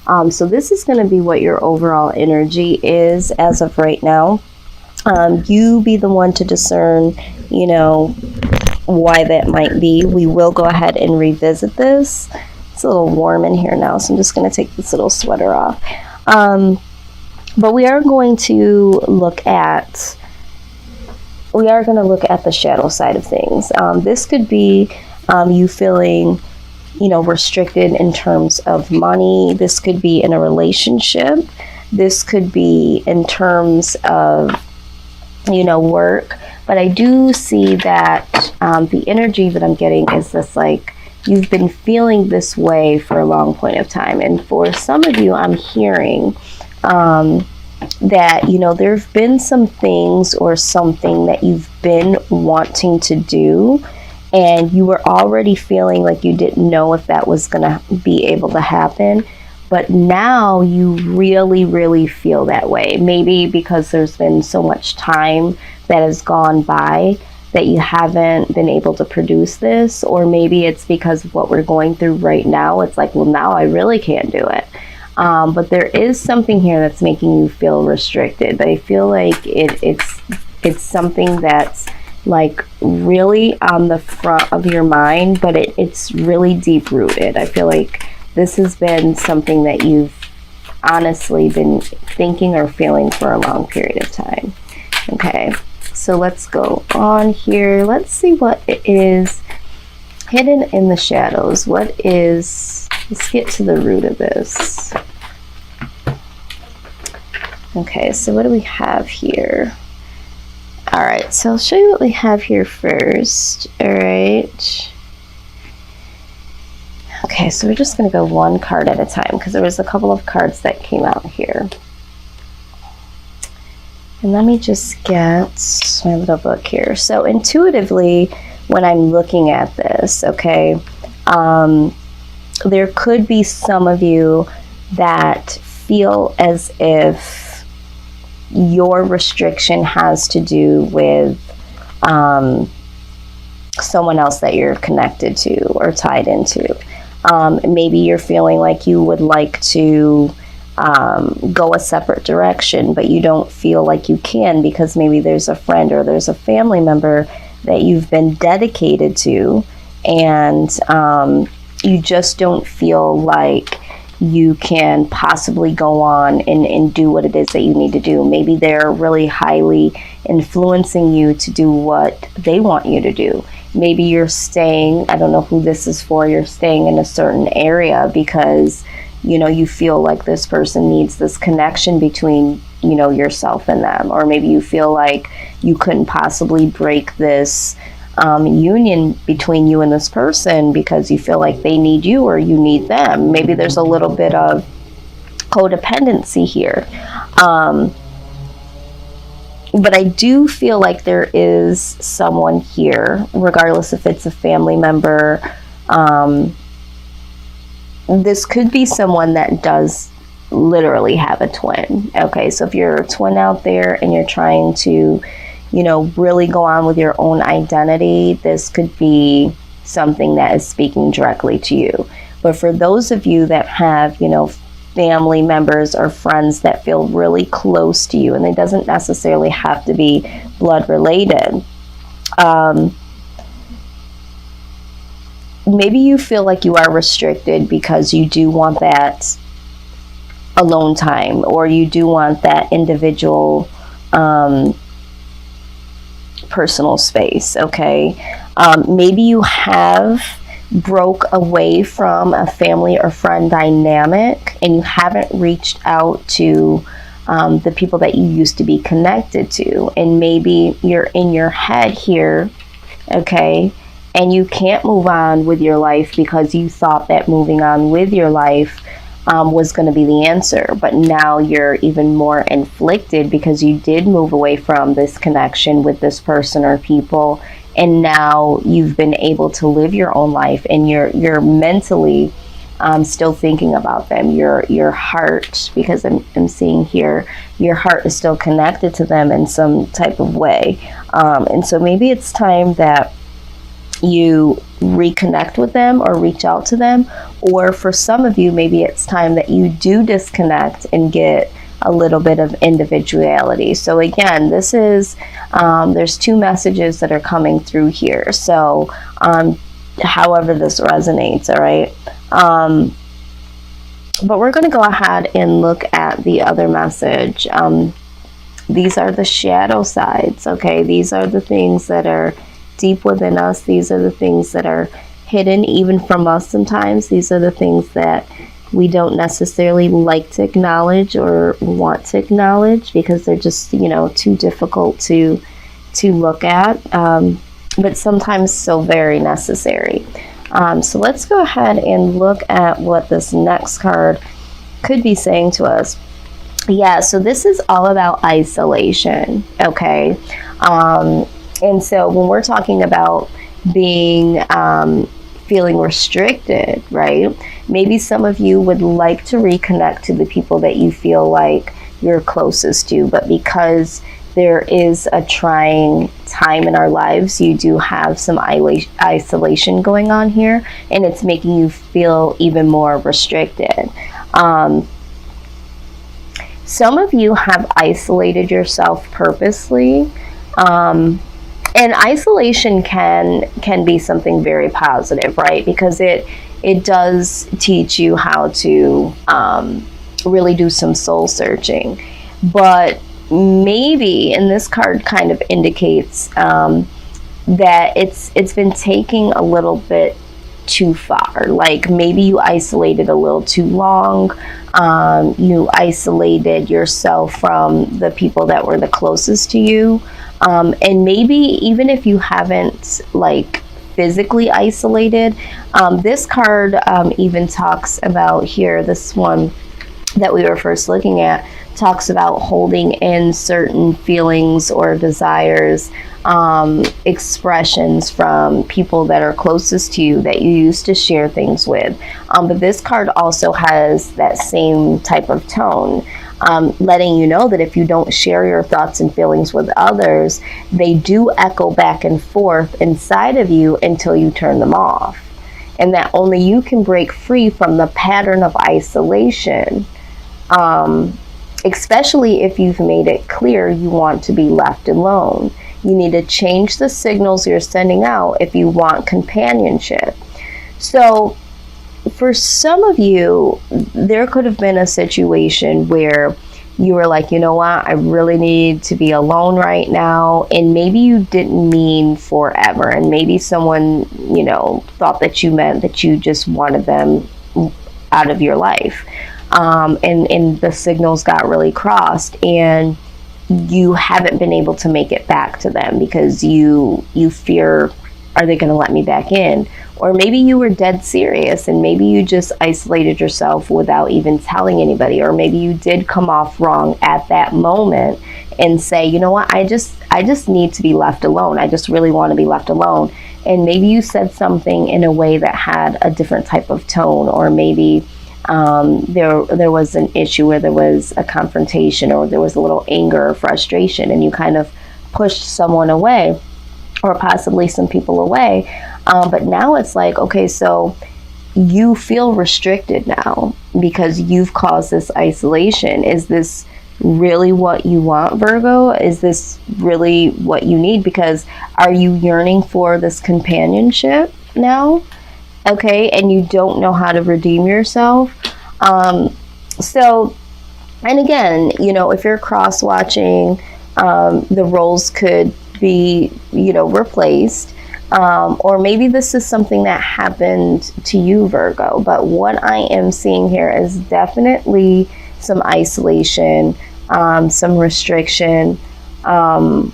So this is going to be what your overall energy is as of right now. You be the one to discern, why that might be. We will go ahead and revisit this. It's a little warm in here now, so I'm just going to take this little sweater off. But we are going to look at the shadow side of things. This could be you feeling, restricted in terms of money. This could be in a relationship. This could be in terms of, work. But I do see that the energy that I'm getting is this, like, you've been feeling this way for a long point of time. And for some of you, I'm hearing that, there have been some things or something that you've been wanting to do, and you were already feeling like you didn't know if that was going to be able to happen. But now you really, really feel that way. Maybe because there's been so much time that has gone by that you haven't been able to produce this. Or maybe it's because of what we're going through right now. It's like, well, now I really can't do it. But there is something here that's making you feel restricted. But I feel like it's something that's like really on the front of your mind, but it's really deep rooted. I feel like this has been something that you've honestly been thinking or feeling for a long period of time. Okay, so let's go on here. Let's see what is hidden in the shadows. Let's get to the root of this. Okay, so what do we have here? All right, so I'll show you what we have here first. All right. Okay, so we're just going to go one card at a time because there was a couple of cards that came out here. And let me just get my little book here. So intuitively, when I'm looking at this, okay, there could be some of you that feel as if your restriction has to do with someone else that you're connected to or tied into. Maybe you're feeling like you would like to go a separate direction, but you don't feel like you can because maybe there's a friend or there's a family member that you've been dedicated to, and you just don't feel like you can possibly go on and do what it is that you need to do. Maybe they're really highly influencing you to do what they want you to do. Maybe you're staying, I don't know who this is for, you're staying in a certain area because, you feel like this person needs this connection between, yourself and them. Or maybe you feel like you couldn't possibly break this union between you and this person because you feel like they need you or you need them. Maybe there's a little bit of codependency here. But I do feel like there is someone here, regardless if it's a family member. This could be someone that does literally have a twin. Okay, so if you're a twin out there and you're trying to, really go on with your own identity, this could be something that is speaking directly to you. But for those of you that have, family members or friends that feel really close to you, and it doesn't necessarily have to be blood related, maybe you feel like you are restricted because you do want that alone time, or you do want that individual personal space. Okay, maybe you have broke away from a family or friend dynamic and you haven't reached out to the people that you used to be connected to, and maybe you're in your head here, okay, and you can't move on with your life because you thought that moving on with your life was going to be the answer. But now you're even more inflicted because you did move away from this connection with this person or people, and now you've been able to live your own life, and you're mentally still thinking about them. Your heart, because I'm seeing here, your heart is still connected to them in some type of way. And so maybe it's time that you reconnect with them or reach out to them. Or for some of you, maybe it's time that you do disconnect and get a little bit of individuality. So again, this is, there's two messages that are coming through here. So however this resonates, all right? But we're going to go ahead and look at the other message. These are the shadow sides, okay? These are the things that are deep within us. These are the things that are hidden even from us sometimes. These are the things that we don't necessarily like to acknowledge or want to acknowledge because they're just, you know, too difficult to look at, but sometimes so very necessary. So let's go ahead and look at what this next card could be saying to us. Yeah, so this is all about isolation, okay? And so when we're talking about being feeling restricted, right? Maybe some of you would like to reconnect to the people that you feel like you're closest to, but because there is a trying time in our lives, you do have some isolation going on here, and it's making you feel even more restricted. Some of you have isolated yourself purposely. And isolation can be something very positive, right? Because it does teach you how to really do some soul searching. But maybe, and this card kind of indicates that it's been taking a little bit too far. Like maybe you isolated a little too long. You isolated yourself from the people that were the closest to you. And maybe even if you haven't like physically isolated, this card even talks about here, this one that we were first looking at, talks about holding in certain feelings or desires, expressions from people that are closest to you that you used to share things with. But this card also has that same type of tone, letting you know that if you don't share your thoughts and feelings with others, they do echo back and forth inside of you until you turn them off. And that only you can break free from the pattern of isolation, especially if you've made it clear you want to be left alone. You need to change the signals you're sending out if you want companionship. So for some of you, there could have been a situation where you were like, you know what, I really need to be alone right now. And maybe you didn't mean forever. And maybe someone, you know, thought that you meant that you just wanted them out of your life. And the signals got really crossed, and you haven't been able to make it back to them because you fear, are they going to let me back in? Or maybe you were dead serious and maybe you just isolated yourself without even telling anybody. Or maybe you did come off wrong at that moment and say, you know what, I just need to be left alone. I just really want to be left alone. And maybe you said something in a way that had a different type of tone, or maybe there was an issue where there was a confrontation, or there was a little anger or frustration, and you kind of pushed someone away, or possibly some people away. But now it's like, okay, so you feel restricted now because you've caused this isolation. Is this really what you want, Virgo? Is this really what you need? Because are you yearning for this companionship now? Okay, and you don't know how to redeem yourself. So, and again, you know, if you're cross-watching, the roles could be, you know, replaced. Or maybe this is something that happened to you, Virgo. But what I am seeing here is definitely some isolation, some restriction. And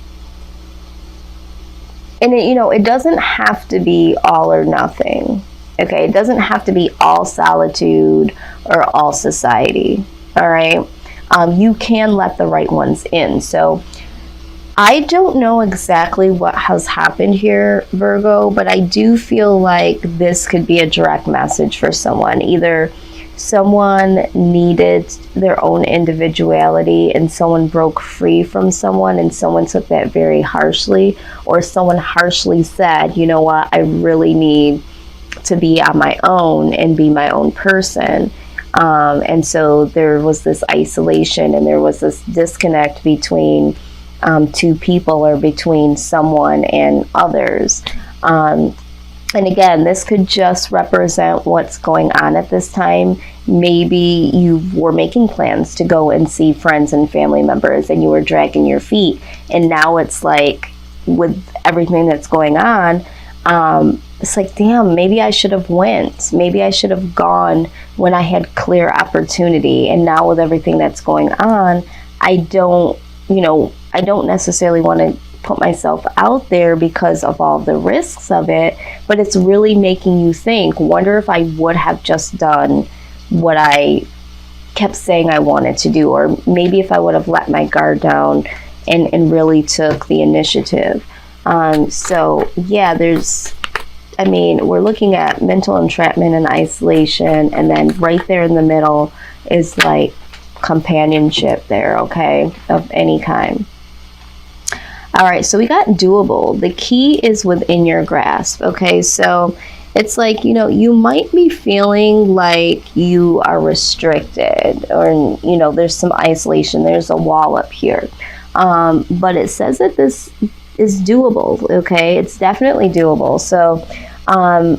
it, you know, it doesn't have to be all or nothing. Okay, it doesn't have to be all solitude or all society. All right, you can let the right ones in. So I don't know exactly what has happened here, Virgo, but I do feel like this could be a direct message for someone. Either someone needed their own individuality and someone broke free from someone and someone took that very harshly, or someone harshly said, you know what, I really need to be on my own and be my own person. And so there was this isolation and there was this disconnect between two people, or between someone and others. And again, this could just represent what's going on at this time. Maybe you were making plans to go and see friends and family members and you were dragging your feet. And now it's like, with everything that's going on, it's like, damn, maybe I should have went. Maybe I should have gone when I had clear opportunity. And now with everything that's going on, I don't necessarily want to put myself out there because of all the risks of it, but it's really making you think, wonder if I would have just done what I kept saying I wanted to do, or maybe if I would have let my guard down and really took the initiative. So yeah, we're looking at mental entrapment and isolation, and then right there in the middle is like companionship there, okay, of any kind. All right, so we got doable. The key is within your grasp, okay? So it's like, you might be feeling like you are restricted, or, there's some isolation, there's a wall up here. But it says that this is doable, okay? It's definitely doable. So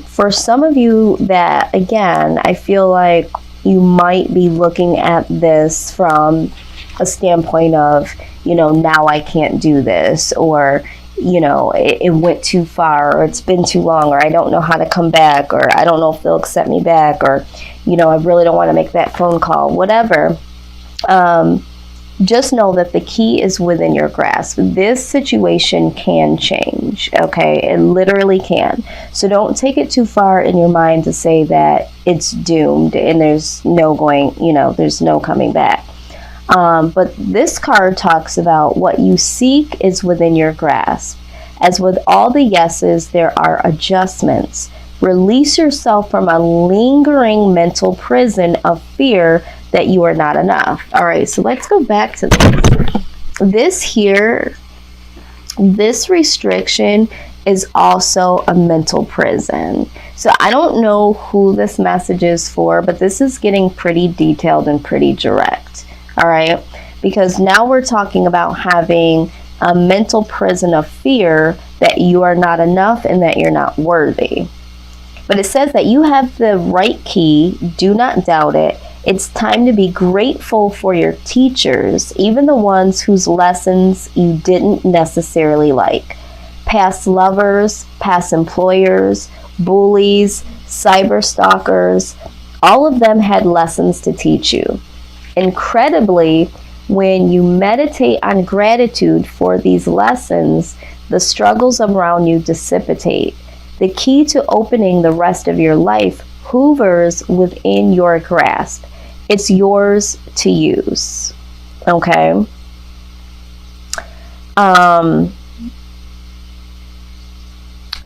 for some of you that, again, I feel like you might be looking at this from a standpoint of, now I can't do this, or, it went too far, or it's been too long, or I don't know how to come back, or I don't know if they'll accept me back, or, I really don't want to make that phone call, whatever. Just know that the key is within your grasp. This situation can change, okay? It literally can. So don't take it too far in your mind to say that it's doomed and there's no there's no coming back. But this card talks about what you seek is within your grasp. As with all the yeses, there are adjustments. Release yourself from a lingering mental prison of fear that you are not enough. All right, so let's go back to this restriction is also a mental prison. So I don't know who this message is for, but this is getting pretty detailed and pretty direct. All right, because now we're talking about having a mental prison of fear that you are not enough and that you're not worthy. But it says that you have the right key. Do not doubt it. It's time to be grateful for your teachers, even the ones whose lessons you didn't necessarily like. Past lovers, past employers, bullies, cyber stalkers, all of them had lessons to teach you. Incredibly, when you meditate on gratitude for these lessons, the struggles around you dissipate. The key to opening the rest of your life hovers within your grasp. It's yours to use. Okay?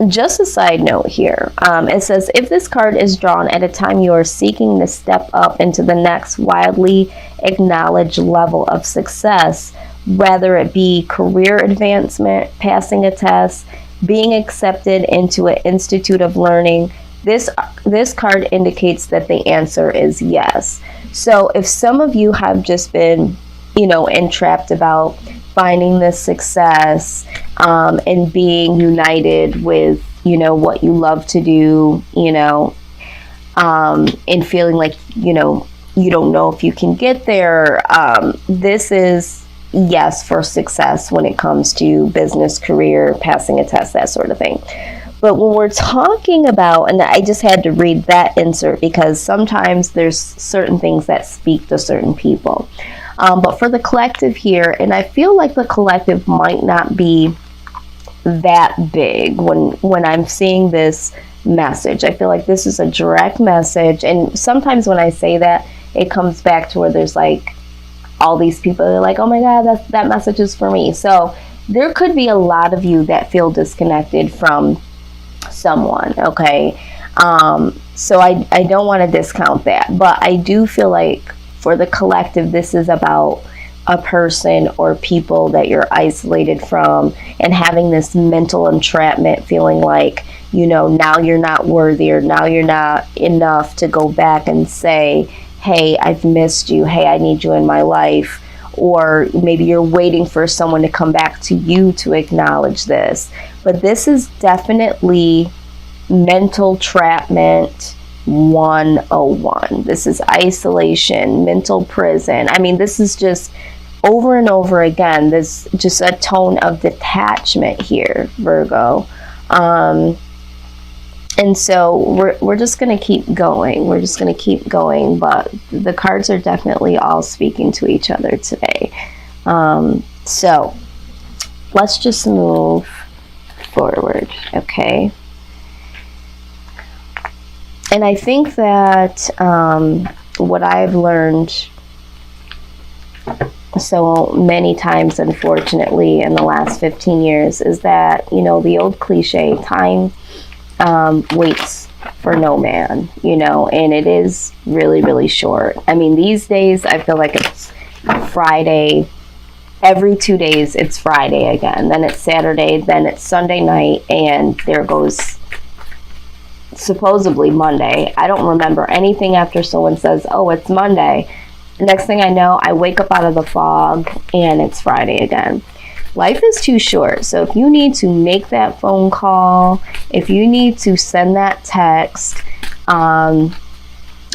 Just a side note here. It says, if this card is drawn at a time you are seeking to step up into the next widely acknowledged level of success, whether it be career advancement, passing a test, being accepted into an institute of learning, this card indicates that the answer is yes. So if some of you have just been, entrapped about finding this success and being united with, what you love to do, and feeling like, you don't know if you can get there, this is yes for success when it comes to business, career, passing a test, that sort of thing. But when we're talking about, and I just had to read that insert because sometimes there's certain things that speak to certain people. But for the collective here, and I feel like the collective might not be that big when I'm seeing this message. I feel like this is a direct message. And sometimes when I say that, it comes back to where there's like all these people that are like, oh my God, that message is for me. So there could be a lot of you that feel disconnected from someone, okay? So I don't want to discount that, but I do feel like for the collective, this is about a person or people that you're isolated from and having this mental entrapment, feeling like, you know, now you're not worthy, or now you're not enough to go back and say, hey, I've missed you. Hey, I need you in my life. Or maybe you're waiting for someone to come back to you to acknowledge this. But this is definitely mental entrapment 101. This is isolation, mental prison. I mean, this is just over and over again, there's just a tone of detachment here, Virgo. And so we're just going to keep going. We're just going to keep going. But the cards are definitely all speaking to each other today. So let's just move forward, okay? And I think that what I've learned so many times, unfortunately, in the last 15 years is that, you know, the old cliche, time waits for no man, you know, and it is really, really short. I mean, these days, I feel like it's Friday. Every 2 days, it's Friday again. Then it's Saturday. Then it's Sunday night. And there goes supposedly Monday. I don't remember anything after someone says, oh, it's Monday. The next thing I know, I wake up out of the fog and it's Friday again. Life is too short. So if you need to make that phone call, if you need to send that text,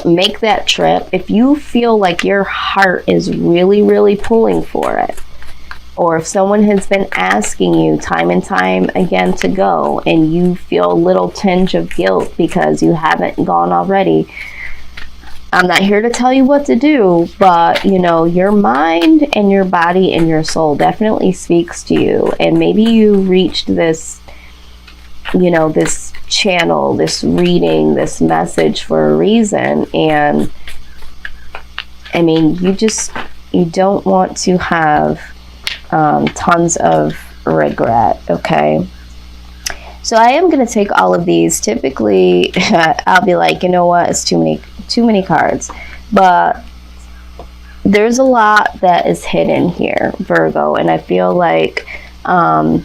make that trip, if you feel like your heart is really, really pulling for it, or if someone has been asking you time and time again to go and you feel a little tinge of guilt because you haven't gone already, I'm not here to tell you what to do, but, you know, your mind and your body and your soul definitely speaks to you. And maybe you reached this, you know, this channel, this reading, this message for a reason. And I mean, you don't want to have tons of regret, okay? So I am going to take all of these. Typically, I'll be like, you know what, it's too many cards. But there's a lot that is hidden here, Virgo. And I feel like, I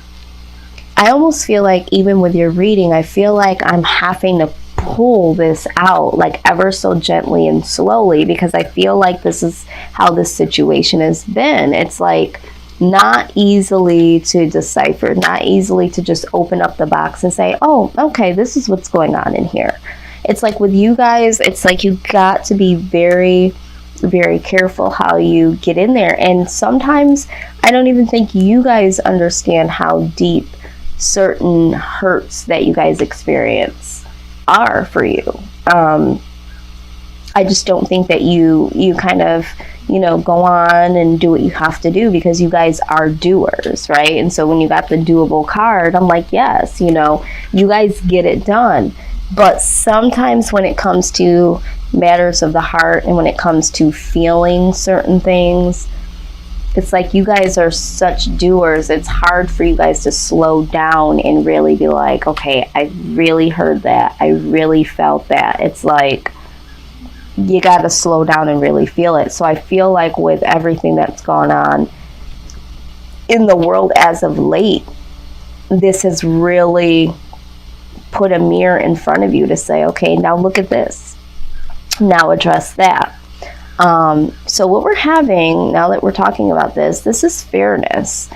almost feel like even with your reading, I feel like I'm having to pull this out like ever so gently and slowly, because I feel like this is how this situation has been. It's like not easily to decipher, not easily to just open up the box and say, oh, okay, this is what's going on in here. It's like with you guys, it's like you got to be very, very careful how you get in there. And sometimes I don't even think you guys understand how deep certain hurts that you guys experience are for you. I just don't think that you kind of, you know, go on and do what you have to do, because you guys are doers, right? And so when you got the doable card, I'm like, yes, you know, you guys get it done. But sometimes when it comes to matters of the heart and when it comes to feeling certain things, it's like you guys are such doers. It's hard for you guys to slow down and really be like, okay, I really heard that. I really felt that. It's like you got to slow down and really feel it. So I feel like with everything that's gone on in the world as of late, this has really put a mirror in front of you to say, okay, now look at this. Now address that. So what we're having, now that we're talking about this is fairness.